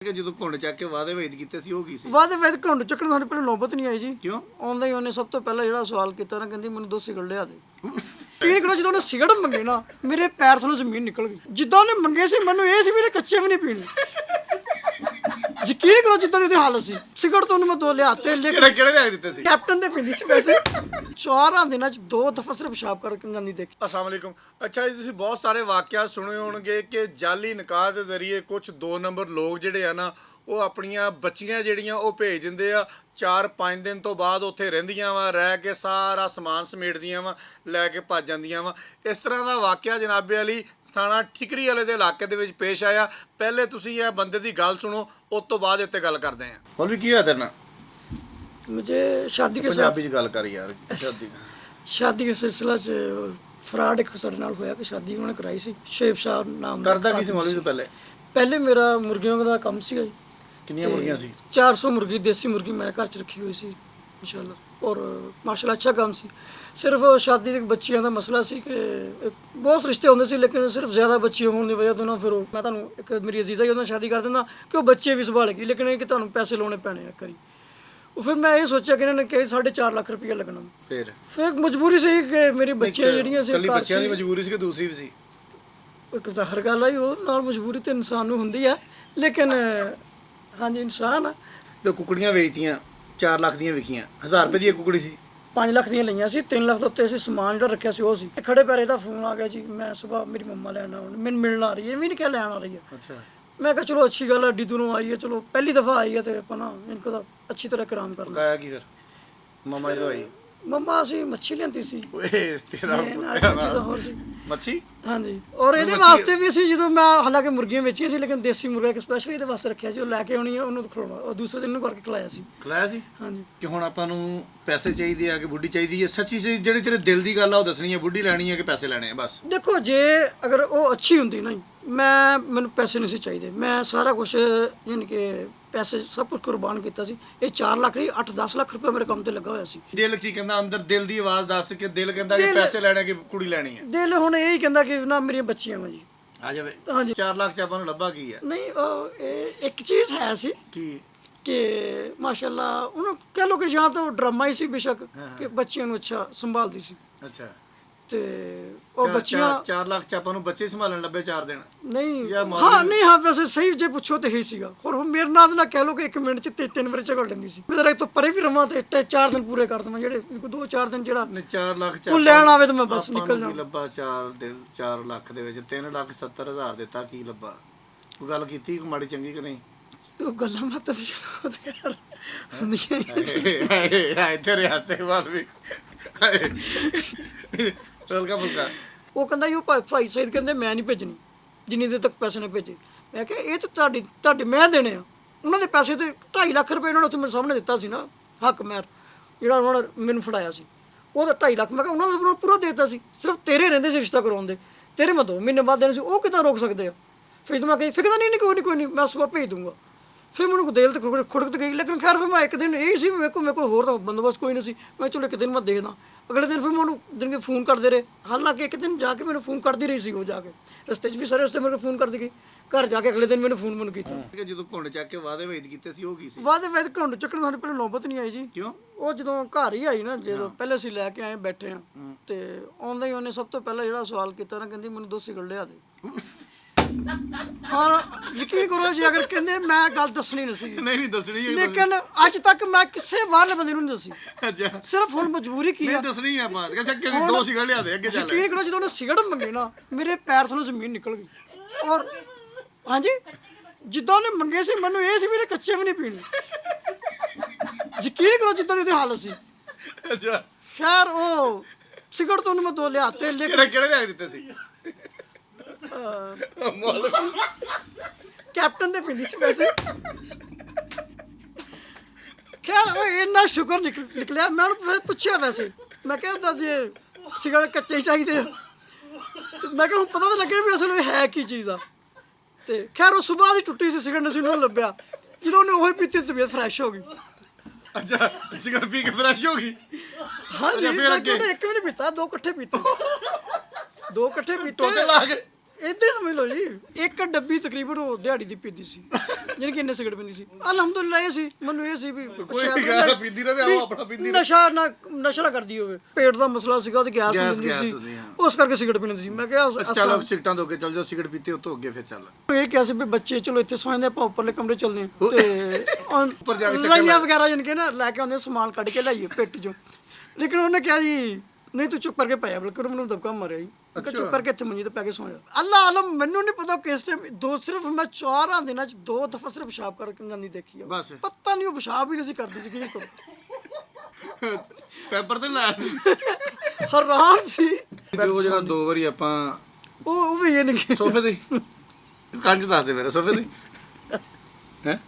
ਕਿ ਜਦੋਂ ਘੁੰਡ ਚੱਕ ਕੇ ਵਾਅਦੇ ਵੇਦ ਕੀਤੇ ਸੀ ਉਹ ਕੀ ਸੀ? ਵਾਅਦੇ ਵੇਦ ਘੁੰਡ ਚੱਕਣ ਸਾਨੂੰ ਪਹਿਲਾਂ ਨੌਬਤ ਨਹੀਂ ਆਈ ਜੀ। ਕਿਉਂ? ਆਉਂਦਾ ਹੀ ਉਹਨੇ ਸਭ ਤੋਂ ਪਹਿਲਾਂ ਜਿਹੜਾ ਸਵਾਲ ਕੀਤਾ ਨਾ, ਕਹਿੰਦੀ ਮੈਨੂੰ 2 ਸਿਗਰਟ ਲਿਆ ਦੇ। ਯਕੀਨ ਕਰੋ ਜਦੋਂ ਉਹਨੇ ਸਿਗਰਟ ਮੰਗੇ ਨਾ, ਮੇਰੇ ਪੈਰ ਥੱਲੋਂ ਜ਼ਮੀਨ ਨਿਕਲ ਗਈ। ਜਿੱਦਾਂ ਉਹਨੇ ਮੰਗੇ ਸੀ ਮੈਨੂੰ ਇਹ ਸੀ ਮੇਰੇ ਕੱਚੇ ਵੀ ਨਹੀਂ ਪੀਣੇ। ਯਕੀਨ ਕਰੋ ਜਿੱਦਾਂ ਦੀ ਉਹਦੀ ਹਾਲਤ ਸੀ। ਸਿਗਰਟ ਤੋਂ ਉਹਨੂੰ ਮੈਂ 2 ਲਿਆਤੇ, ਲੇਕਿਨ ਕਿਹੜੇ ਲਿਆ ਦਿੱਤੇ ਸੀ? ਕੈਪਟਨ ਦੇ ਪੀਂਦੀ ਸੀ ਵੈਸੇ। 4 ਦਿਨਾਂ ਚ 2 ਦਫਾ ਸਿਰਫ ਪਿਸ਼ਾਬ ਕਰਕੇ ਜਾਂਦੀ ਦੇਖੀ। अस्सलाम वालेकुम। अच्छा जी, ਤੁਸੀਂ ਬਹੁਤ ਸਾਰੇ ਵਾਕਿਆ ਸੁਣੇ ਹੋਣਗੇ ਕਿ ਜਾਲੀ ਨਿਕਾਹ ਦੇ ਜ਼ਰੀਏ ਕੁਝ 2 ਨੰਬਰ ਲੋਕ ਜਿਹੜੇ ਆ ਨਾ, ਉਹ ਆਪਣੀਆਂ ਬੱਚੀਆਂ ਜਿਹੜੀਆਂ ਉਹ ਭੇਜ ਦਿੰਦੇ ਆ। 4-5 ਦਿਨ ਤੋਂ ਬਾਅਦ ਉੱਥੇ ਰਹਿੰਦੀਆਂ ਵਾ, ਰਹਿ ਕੇ ਸਾਰਾ ਸਮਾਨ ਸਮੇਟਦੀਆਂ ਵਾ, ਲੈ ਕੇ ਭੱਜ ਜਾਂਦੀਆਂ ਵਾ। ਇਸ ਤਰ੍ਹਾਂ ਦਾ ਵਾਕਿਆ ਜਨਾਬੇ ਵਾਲੀ ਥਾਣਾ ਠਿਕਰੀ ਵਾਲੇ ਦੇ ਇਲਾਕੇ ਦੇ ਵਿੱਚ ਪੇਸ਼ ਆਇਆ। ਪਹਿਲੇ ਤੁਸੀਂ ਇਹ ਬੰਦੇ ਦੀ ਗੱਲ ਸੁਣੋ, ਉਸ ਤੋਂ ਬਾਅਦ ਇੱਥੇ ਗੱਲ ਕਰਦੇ ਹਾਂ। ਹੋਰ ਵੀ ਕੀ ਹੋਇਆ ਤੇਰੇ ਨਾਲ? मुझे शादी के ਪੰਜਾਬੀ 'ਚ ਗੱਲ ਕਰ ਯਾਰ। शादी के सिलसिला च ਫਰਾਡ ਇੱਕ ਸਾਡੇ ਨਾਲ ਹੋਇਆ ਕਿ ਸ਼ਾਦੀ ਉਹਨੇ ਕਰਾਈ ਸੀ। ਸ਼ੇਬ ਸ਼ਾਹ ਨਾਮ ਦਾ ਕਰਦਾ ਕੀ ਸੀ ਮੌਲਵੀ ਤੋਂ ਪਹਿਲੇ ਮੇਰਾ ਮੁਰਗੀਆਂ ਦਾ ਕੰਮ ਸੀਗਾ ਜੀ। ਕਿੰਨੀਆਂ ਮੁਰਗੀਆਂ ਸੀ? 400 ਮੁਰਗੀ, ਦੇਸੀ ਮੁਰਗੀ ਮੈਂ ਘਰ 'ਚ ਰੱਖੀ ਹੋਈ ਸੀ ਇਨਸ਼ਾਅੱਲਾ। ਔਰ ਮਾਸ਼ਾਅੱਲਾ ਅੱਛਾ ਕੰਮ ਸੀ। ਸਿਰਫ ਸ਼ਾਦੀ ਦੇ ਬੱਚਿਆਂ ਦਾ ਮਸਲਾ ਸੀ ਕਿ ਬਹੁਤ ਰਿਸ਼ਤੇ ਹੁੰਦੇ ਸੀ, ਲੇਕਿਨ ਸਿਰਫ ਜ਼ਿਆਦਾ ਬੱਚੇ ਹੋਣ ਦੀ ਵਜ੍ਹਾ ਤੋਂ ਨਾ ਫਿਰ ਮੈਂ ਤੁਹਾਨੂੰ ਇੱਕ ਮੇਰੀ ਅਜ਼ੀਜ਼ਾ ਹੀ ਉਹਨਾਂ ਸ਼ਾਦੀ ਕਰ ਦਿੰਦਾ ਕਿ ਉਹ ਬੱਚੇ ਵੀ ਸੰਭਾਲੇਗੀ, ਲੇਕਿਨ ਇਹ ਕਿ ਤੁਹਾਨੂੰ ਪੈਸੇ ਲਾਉਣੇ ਪੈਣੇ ਆ ਕਰੀ। ਉਹ ਫਿਰ ਮੈਂ ਇਹ ਸੋਚਿਆ ਕਿ ਇਹਨਾਂ ਨੇ ਕਿ 4.5 ਲੱਖ ਰੁਪਇਆ ਲੱਗਣਾ। ਫਿਰ ਮਜਬੂਰੀ ਸੀ ਕਿ ਮੇਰੀ ਬੱਚੀਆਂ ਜਿਹੜੀਆਂ ਸੀ, ਕੱਲੀ ਬੱਚਿਆਂ ਦੀ ਮਜਬੂਰੀ ਸੀ ਕਿ ਦੂਸਰੀ ਵੀ ਸੀ? ਇੱਕ ਜ਼ਾਹਰ ਗੱਲ ਆ ਉਹ ਨਾਲ ਮਜਬੂਰੀ ਤੇ ਇਨਸਾਨ ਨੂੰ ਹੁੰਦੀ ਆ, ਲੇਕਿਨ ਹਾਂਜੀ ਇਨਸਾਨ ਆ। ਤੇ ਕੁਕੜੀਆਂ ਵੇਚਤੀਆਂ, 4 ਲੱਖ ਦੀਆਂ ਵਿਕੀਆਂ। 1000 ਰੁਪਏ ਦੀ ਇੱਕ ਕੁਕੜੀ ਸੀ। 5 ਲੱਖ ਦੀਆਂ ਲਈਆਂ ਸੀ, 3 ਲੱਖ ਦੇ ਉੱਤੇ ਅਸੀਂ ਸਮਾਨ ਜਿਹੜਾ ਰੱਖਿਆ ਸੀ ਉਹ ਸੀ। ਖੜੇ ਪੈਰੇ ਦਾ ਫੋਨ ਆ ਗਿਆ ਜੀ, ਮੈਂ ਸਵੇਰ ਮੇਰੀ ਮੰਮਾ ਲੈਣ ਆਉਣ, ਮੈਨੂੰ ਮਿਲਣ ਆ ਰਹੀ ਹੈ। ਵੀ ਨਹੀਂ ਕਿਹਾ ਲੈਣ ਆ ਰਹੀ ਹੈ। ਅੱਛਾ। ਮੈਂ ਕਿਹਾ ਚਲੋ ਅੱਛੀ ਗੱਲ ਹੈ, ਏਡੀ ਦੂਰੋਂ ਆਈ ਹੈ, ਚਲੋ ਪਹਿਲੀ ਦਫਾ ਆਈ ਹੈ ਤੇ ਆਪਾਂ ਨਾ ਇनको ਤਾਂ ਅੱਛੀ ਤਰ੍ਹਾਂ ਕਰਾਮ ਕਰਨਾ। ਪਕਾਇਆ ਕੀ ਫਿਰ ਮਮਾ ਜਦੋਂ ਆਈ? ਮੰਮਾ ਅਸੀਂ ਮੱਛੀ ਲਿਆਂਦੀ ਸੀ। ਓਏ ਤੇਰਾ ਹੋਰ ਸੀ ਮੱਛੀ। ਹਾਂਜੀ, ਔਰ ਇਹਦੇ ਵਾਸਤੇ ਵੀ ਅਸੀਂ ਜਦੋਂ ਮੈਂ ਹਾਲਾਂਕਿ ਮੁਰਗੀਆਂ ਵੇਚੀਆਂ ਸੀ, ਲੇਕਿਨ ਦੇਸੀ ਮੁਰਗਾ ਇੱਕ ਸਪੈਸ਼ਲੀ ਇਹਦੇ ਵਾਸਤੇ ਰੱਖਿਆ ਸੀ। ਉਹ ਲੈ ਕੇ ਆਉਣੀ ਹੈ, ਉਹਨੂੰ ਖਿਲਾਉਣਾ, ਉਹ ਦੂਸਰੇ ਦਿਨ ਨੂੰ ਕਰਕੇ ਖਿਲਾਇਆ ਸੀ। ਖਿਲਾਇਆ ਸੀ? ਹਾਂਜੀ। ਕਿ ਹੁਣ ਆਪਾਂ ਨੂੰ ਪੈਸੇ ਚਾਹੀਦੇ ਆ ਕਿ ਬੁੱਢੀ ਚਾਹੀਦੀ ਹੈ? ਸੱਚੀ ਜਿਹੜੀ ਤੇਰੇ ਦਿਲ ਦੀ ਗੱਲ ਆ ਉਹ ਦੱਸਣੀ ਹੈ। ਬੁੱਢੀ ਲੈਣੀ ਹੈ ਕਿ ਪੈਸੇ ਲੈਣੇ ਆ? ਬਸ ਦੇਖੋ, ਜੇ ਅਗਰ ਉਹ ਅੱਛੀ ਹੁੰਦੀ ਨਾ, ਮੈਨੂੰ ਪੈਸੇ ਨਹੀਂ ਸੀ ਚਾਹੀਦੇ। ਮੈਂ ਸਾਰਾ ਕੁਝ ਯਾਨੀ ਕਿ ਪੈਸੇ ਸਭ ਕੁਝ ਕੁਰਬਾਨ ਕੀਤਾ ਸੀ। ਇਹ 4 ਲੱਖ ਨਹੀਂ 8-10 ਲੱਖ ਰੁਪਏ ਮੇਰੇ ਕੰਮ ਤੇ ਲੱਗਾ ਹੋਇਆ ਸੀ। ਦਿਲ ਕੀ ਕਹਿੰਦਾ ਅੰਦਰ? ਦਿਲ ਦੀ ਆਵਾਜ਼ ਦੱਸ ਕਿ ਦਿਲ ਕਹਿੰਦਾ ਕਿ ਪੈਸੇ ਲੈਣੇ ਕਿ ਕੁੜੀ ਲੈਣੀ ਹੈ? ਦਿਲ ਹੁਣ ਇਹ ਹੀ ਕਹਿੰਦਾ ਕਿ ਨਾ ਮੇਰੀਆਂ ਬੱਚੀਆਂ ਵਾ ਜੀ। ਆ ਜਾਵੇ। ਹਾਂਜੀ। 4 ਲੱਖ ਚ ਆਪਾਂ ਨੂੰ ਲੱਭਾ ਕੀ ਹੈ? ਨਹੀਂ, ਇਹ ਇੱਕ ਚੀਜ਼ ਹੈ ਸੀ ਕੀ ਕਿ ਮਾਸ਼ਾਅੱਲਾ ਉਹਨੂੰ ਕਹਿ ਲਓ ਕਿ ਜਾਂ ਤਾਂ ਉਹ ਡਰਾਮਾ ਹੀ ਸੀ ਬੇਸ਼ੱਕ ਕਿ ਬੱਚਿਆਂ ਨੂੰ ਅੱਛਾ ਸੰਭਾਲਦੀ ਸੀ। ਅੱਛਾ। ਤੇ ਉਹ ਬੱਚੀਆਂ 4 ਲੱਖ ਚ ਆਪਾਂ ਨੂੰ ਬੱਚੇ ਸੰਭਾਲਣ ਲੱਭੇ 4 ਦਿਨ? ਨਹੀਂ, ਹਾਂ ਵੈਸੇ ਸਹੀ ਜੇ ਪੁੱਛੋ ਤੇ ਹੀ ਸੀਗਾ। ਹੋਰ ਮੇਰੇ ਨਾਲ ਨਾ ਕਹਿ ਲਓ ਕਿ 1 ਮਿੰਟ ਚ 3 ਵਾਰ ਝਗੜ ਲੈਂਦੀ ਸੀ। ਮੇਰਾ ਤੋਂ ਪਰੇ ਵੀ ਰਵਾਂ ਤੇ 4 ਦਿਨ ਪੂਰੇ ਕਰ ਦਵਾਂ, ਜਿਹੜੇ 2-4 ਦਿਨ ਜਿਹੜਾ 4 ਲੱਖ ਚ ਉਹ ਲੈਣ ਆਵੇ ਤਾਂ ਮੈਂ ਬਸ ਨਿਕਲ ਜਾਵਾਂ। ਲੱਭਾ 4 ਲੱਖ ਦੇ ਵਿੱਚ 3,70,000 ਦਿੱਤਾ, ਕੀ ਲੱਭਾ? ਕੋਈ ਗੱਲ ਕੀਤੀ ਕੋਈ ਮਾੜੀ ਚੰਗੀ ਕਿ ਨਹੀਂ? ਉਹ ਗੱਲਾਂ ਬਾਤਾਂ ਹੁੰਦੀਆਂ ਤੇਰੇ ਹਾਸੇ ਵਾਲ ਵੀ ਹਲਕਾ ਫੁਲਕਾ। ਉਹ ਕਹਿੰਦਾ ਜੀ ਉਹ ਭਾਈ ਸਈਦ ਕਹਿੰਦੇ ਮੈਂ ਨਹੀਂ ਭੇਜਣੀ ਜਿੰਨੀ ਦੇਰ ਤੱਕ ਪੈਸੇ ਨਾ ਭੇਜੇ। ਮੈਂ ਕਿਹਾ ਇਹ ਤਾਂ ਤੁਹਾਡੇ ਮੈਂ ਦੇਣੇ ਆ। ਉਹਨਾਂ ਦੇ ਪੈਸੇ ਤੇ 2.5 ਲੱਖ ਰੁਪਏ ਉਹਨਾਂ ਨੇ ਉੱਥੇ ਮੇਰੇ ਸਾਹਮਣੇ ਦਿੱਤਾ ਸੀ ਨਾ, ਹੱਕ ਮੈਰ ਜਿਹੜਾ ਉਹਨਾਂ ਨੇ ਮੈਨੂੰ ਫੜਾਇਆ ਸੀ, ਉਹ ਤਾਂ 2.5 ਲੱਖ ਮੈਂ ਕਿਹਾ ਉਹਨਾਂ ਦਾ ਪੂਰਾ ਦੇ ਦਿੱਤਾ ਸੀ। ਸਿਰਫ ਤੇਰੇ ਰਹਿੰਦੇ ਸੀ ਰਿਸ਼ਤਾ ਕਰਾਉਣ ਦੇ, ਤੇਰੇ ਮੈਂ 2 ਮਹੀਨੇ ਬਾਅਦ ਦੇਣੇ ਸੀ। ਉਹ ਕਿੱਦਾਂ ਰੋਕ ਸਕਦੇ ਆ? ਫਿਰ ਮੈਂ ਕਹੀ ਫਿਕਦਾ ਨਹੀਂ ਕੋਈ ਨਹੀਂ ਮੈਂ ਸੁਬਾਹ ਭੇਜ ਦੂੰਗਾ। ਫਿਰ ਮੈਨੂੰ ਦਿਲ ਤੇ ਖੁੜਕ ਗਈ, ਲੇਕਿਨ ਖੈਰ ਫਿਰ ਮੈਂ ਇੱਕ ਦਿਨ ਇਹ ਸੀ ਮੇਰੇ ਕੋਲ ਹੋਰ ਤਾਂ ਬੰਦੋਬਸਤ ਕੋਈ ਨਹੀਂ ਸੀ। ਮੈਂ ਚਲੋ ਇੱਕ ਦਿਨ ਮੈਂ ਦੇਖਦਾ। ਅਗਲੇ ਦਿਨ ਫਿਰ ਮੈਂ ਉਹਨੂੰ ਦਿਨ ਕੇ ਫੋਨ ਕਰਦੇ ਰਹੇ। ਹਾਲਾਂਕਿ ਇੱਕ ਦਿਨ ਜਾ ਕੇ ਮੈਨੂੰ ਫੋਨ ਕਰਦੀ ਰਹੀ ਸੀ। ਉਹ ਜਾ ਕੇ ਰਸਤੇ 'ਚ ਵੀ ਸਾਰੇ ਰਸਤੇ ਮੇਰੇ ਕੋਲ ਫੋਨ ਕਰਦੀ ਗਈ। ਘਰ ਜਾ ਕੇ ਅਗਲੇ ਦਿਨ ਮੈਨੂੰ ਫੋਨ ਕੀਤਾ। ਜਦੋਂ ਘੁੰਡ ਚੱਕ ਕੇ ਵਾਅਦੇ ਵੇਦ ਕੀਤੇ ਸੀ ਉਹ ਕੀ ਸੀ? ਵਾਅਦੇ ਵੇਦ ਘੁੰਡ ਚੱਕਣ ਸਾਨੂੰ ਪਹਿਲਾਂ ਨੌਬਤ ਨਹੀਂ ਆਈ ਜੀ। ਕਿਉਂ? ਉਹ ਜਦੋਂ ਘਰ ਹੀ ਆਈ ਨਾ, ਜਦੋਂ ਪਹਿਲੇ ਅਸੀਂ ਲੈ ਕੇ ਆਏ ਬੈਠੇ ਆ ਤੇ ਆਉਂਦਾ ਹੀ ਉਹਨੇ ਸਭ ਤੋਂ ਪਹਿਲਾਂ ਜਿਹੜਾ ਸਵਾਲ ਕੀਤਾ ਨਾ, ਕਹਿੰਦੀ ਮੈਨੂੰ 2 ਸਿਗਰਟ ਲਿਆ ਦੇ। ਔਰ ਯਕੀਨ ਕਰੋ ਜੀ, ਅਗਰ ਕਹਿੰਦੇ ਮੈਂ ਗੱਲ ਦੱਸਣੀ ਨਹੀਂ ਸੀ। ਨਹੀਂ ਦੱਸਣੀ, ਲੇਕਿਨ ਅੱਜ ਤੱਕ ਮੈਂ ਕਿਸੇ ਬਾਹਰਲੇ ਬੰਦੇ ਨੂੰ ਨਹੀਂ ਦੱਸੀ। ਅੱਛਾ। ਸਿਰਫ ਹੁਣ ਮਜਬੂਰੀ ਕੀ ਨਹੀਂ ਦੱਸਣੀ ਆ ਬਾਤ। ਅੱਛਾ ਕਿ 2 ਸਿਗਰਟ ਲਿਆ ਦੇ ਅੱਗੇ ਚੱਲ। ਯਕੀਨ ਕਰੋ ਜਦੋਂ ਉਹਨੇ ਸਿਗਰਟ ਮੰਗੇ ਨਾ, ਮੇਰੇ ਪੈਰ ਥੱਲੋਂ ਜ਼ਮੀਨ ਨਿਕਲ ਗਈ। ਔਰ ਹਾਂਜੀ, ਜਿੱਦਾਂ ਉਹਨੇ ਮੰਗੇ ਸੀ ਮੈਨੂੰ ਇਹ ਸੀ ਮੇਰੇ ਕੱਚੇ ਵੀ ਨਹੀਂ ਪੀਣੇ। ਯਕੀਨ ਕਰੋ ਜਿੱਦਾਂ ਦੀ ਉਹਦੀ ਹਾਲਤ ਸੀ। ਅੱਛਾ। ਖੈਰ ਉਹ ਸਿਗਰਟ ਤੋਂ ਉਹਨੂੰ ਮੈਂ 2 ਲਿਆਤੇ, ਲੇਕਿਨ ਕਿਹੜੇ ਲਿਆ ਦਿੱਤੇ ਸੀ? ਕੈਪਟਨ ਦੇ ਪੀਂਦੀ ਸੀ ਵੈਸੇ। ਖੈਰ ਉਹ ਇੰਨਾ ਸ਼ੁਕਰ ਨਿਕਲਿਆ। ਮੈਂ ਉਹਨੂੰ ਪੁੱਛਿਆ ਵੈਸੇ, ਮੈਂ ਕਿਹਾ ਜੇ ਸਿਗਰਟ ਕੱਚੇ ਚਾਹੀਦੇ ਆ, ਮੈਂ ਕਿਹਾ ਹੁਣ ਪਤਾ ਤਾਂ ਲੱਗਿਆ ਵੀ ਅਸਲ ਵਿੱਚ ਹੈ ਕੀ ਚੀਜ਼ ਆ। ਤੇ ਖੈਰ ਉਹ ਸੁਬਾਹ ਦੀ ਟੁੱਟੀ ਸੀ ਸਿਗਰਟ, ਅਸੀਂ ਉਹਨੂੰ ਲੱਭਿਆ। ਜਦੋਂ ਉਹਨੇ ਉਹੀ ਪੀਤੀ ਤਬੀਅਤ ਫਰੈਸ਼ ਹੋ ਗਈ। ਅੱਛਾ, ਸਿਗਰਟ ਪੀ ਕੇ ਫਰੈਸ਼ ਹੋ ਗਈ? ਹਾਂ ਜੀ, ਫਿਰ ਅੱਗੇ ਇੱਕ ਵੀ ਨਹੀਂ ਪੀਤਾ, 2 ਇਕੱਠੇ ਪੀਤੇ। 2 ਇਕੱਠੇ ਪੀਤੇ ਲਾ ਕੇ ਏਦਾਂ ਹੀ ਸਮਝ ਲਓ ਜੀ। 1 ਡੱਬੀ ਤਕਰੀਬਨ ਉਹ ਦਿਹਾੜੀ ਦੀ ਪੀਂਦੀ ਸੀ। ਜਿਹਨੇ ਕਿੰਨੇ ਸਿਗਰਟ ਪੀਂਦੀ ਸੀ। ਅਲਹਮਦੁਲਿਲਾ ਇਹ ਸੀ, ਮੈਨੂੰ ਇਹ ਸੀ ਵੀ ਕੋਈ ਸ਼ਾਇਦ ਗੱਲ ਪੀਂਦੀ ਰਹੇ, ਆਓ ਆਪਣਾ ਪੀਂਦੀ ਰਹੇ। ਨਸ਼ਾ ਨਾ ਕਰਦੀ ਹੋਵੇ, ਪੇਟ ਦਾ ਮਸਲਾ ਸੀਗਾ ਤੇ ਗੈਸ ਹੁੰਦੀ ਹੁੰਦੀ, ਸੀ, ਹਾਂ। ਉਸ ਕਰਕੇ ਸਿਗਰਟ ਪੀਂਦੀ ਸੀ। ਮੈਂ ਕਿਹਾ ਚਲੋ ਸਿਗਰਟਾਂ ਤੋਂ ਅੱਗੇ ਚੱਲ ਜਾਓ, ਸਿਗਰਟ ਪੀਤੇ ਉਹ ਤੋਂ ਅੱਗੇ ਫਿਰ ਚੱਲ। ਇਹ ਕਿਹਾ ਸੀ ਵੀ ਬੱਚੇ ਚਲੋ ਇੱਥੇ ਸੌਂਦੇ ਆਪਾਂ ਉੱਪਰਲੇ ਕਮਰੇ ਚੱਲਦੇ ਹਾਂ ਤੇ ਉੱਪਰ ਜਾ ਕੇ ਚੱਕਰ ਲਾਈਆਂ ਵਗੈਰਾ ਜਾਨ ਕੇ ਨਾ ਲੈ ਕੇ ਆਉਂਦੇ ਸਮਾਨ ਕੱਢ ਕੇ ਲਾਈਏ ਪਿੱਟ ਚੋਂ। ਲੇਕਿਨ ਉਹਨੇ ਕਿਹਾ ਜੀ ਨਹੀਂ ਤੂੰ ਚੁੱਪ ਕਰਕੇ ਪਾਇਆ, ਬਲਕਿ ਮੈਨੂੰ ਦਬਕਾ ਮਾਰਿਆ ਜੀ। ਮੈਂ ਕਿਹਾ ਚੁੱਪ ਕਰਕੇ ਇੱਥੇ ਮੰਜੀ ਤੇ ਪੈ ਕੇ ਸੌਂ ਜਾ। ਅੱਲਾ ਆਲਮ, ਮੈਨੂੰ ਨਹੀਂ ਪਤਾ ਕਿਸ ਟਾਈਮ ਸਿਰਫ ਮੈਂ 4 ਦਿਨਾਂ ਚ 2 ਦਫਾ ਸਿਰਫ ਪਿਸ਼ਾਬ ਕਰਕੇ ਜਾਂਦੀ ਦੇਖੀ ਆ। ਬਸ ਪਤਾ ਨਹੀਂ ਉਹ ਪਿਸ਼ਾਬ ਹੀ ਨਹੀਂ ਸੀ ਕਰਦੀ ਸੀ, ਕੀ ਕਰਾਂ। ਪੈਪਰ ਤੇ ਲਾਇਆ ਸੀ। ਹੈਰਾਨ ਸੀ ਉਹ ਜਿਹੜਾ 2 ਵਾਰੀ ਆਪਾਂ ਉਹ ਵੀ ਇਹ ਨਹੀਂ ਸੋਫੇ ਤੇ ਕੰਜ ਦੱਸ ਦੇ ਮੇਰੇ ਸੋਫੇ ਤੇ ਹੈ।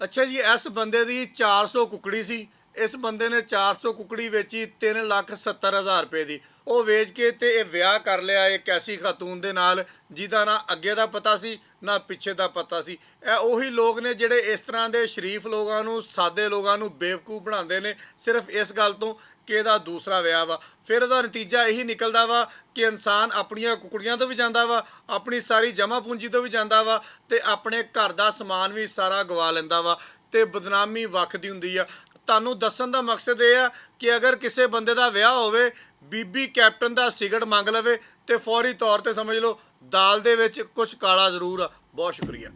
ਅੱਛਾ ਜੀ, ਇਸ ਬੰਦੇ ਦੀ 400 ਕੁਕੜੀ ਸੀ। ਇਸ ਬੰਦੇ ਨੇ 400 ਕੁਕੜੀ ਵੇਚੀ 3,70,000 ਰੁਪਏ ਦੀ। ਉਹ ਵੇਚ ਕੇ ਤੇ ਇਹ ਵਿਆਹ ਕਰ ਲਿਆ ਇੱਕ ਐਸੀ ਖਾਤੂਨ ਦੇ ਨਾਲ ਜਿਹਦਾ ਨਾ ਅੱਗੇ ਦਾ ਪਤਾ ਸੀ ਨਾ ਪਿੱਛੇ ਦਾ ਪਤਾ ਸੀ। ਇਹ ਉਹੀ ਲੋਕ ਨੇ ਜਿਹੜੇ ਇਸ ਤਰ੍ਹਾਂ ਦੇ ਸ਼ਰੀਫ ਲੋਕਾਂ ਨੂੰ, ਸਾਦੇ ਲੋਕਾਂ ਨੂੰ ਬੇਵਕੂਫ ਬਣਾਉਂਦੇ ਨੇ ਸਿਰਫ ਇਸ ਗੱਲ ਤੋਂ ਕਿ ਇਹਦਾ ਦੂਸਰਾ ਵਿਆਹ ਵਾ। ਫਿਰ ਉਹਦਾ ਨਤੀਜਾ ਇਹੀ ਨਿਕਲਦਾ ਵਾ ਕਿ ਇਨਸਾਨ ਆਪਣੀਆਂ ਕੁਕੜੀਆਂ ਤੋਂ ਵੀ ਜਾਂਦਾ ਵਾ, ਆਪਣੀ ਸਾਰੀ ਜਮ੍ਹਾਂ ਪੂੰਜੀ ਤੋਂ ਵੀ ਜਾਂਦਾ ਵਾ ਤੇ ਆਪਣੇ ਘਰ ਦਾ ਸਮਾਨ ਵੀ ਸਾਰਾ ਗਵਾ ਲੈਂਦਾ ਵਾ ਤੇ ਬਦਨਾਮੀ ਵੱਖਦੀ ਹੁੰਦੀ ਆ। ਤੁਹਾਨੂੰ ਦੱਸਣ ਦਾ ਮਕਸਦ ਇਹ ਆ ਕਿ ਅਗਰ ਕਿਸੇ ਬੰਦੇ ਦਾ ਵਿਆਹ ਹੋਵੇ, ਬੀਬੀ ਕੈਪਟਨ ਦਾ ਸਿਗਰਟ ਮੰਗ ਲਵੇ ਤੇ ਫੌਰੀ ਤੌਰ ਤੇ ਸਮਝ ਲਓ ਦਾਲ ਦੇ ਵਿੱਚ ਕੁਝ ਕਾਲਾ ਜ਼ਰੂਰ ਆ। ਬਹੁਤ ਸ਼ੁਕਰੀਆ।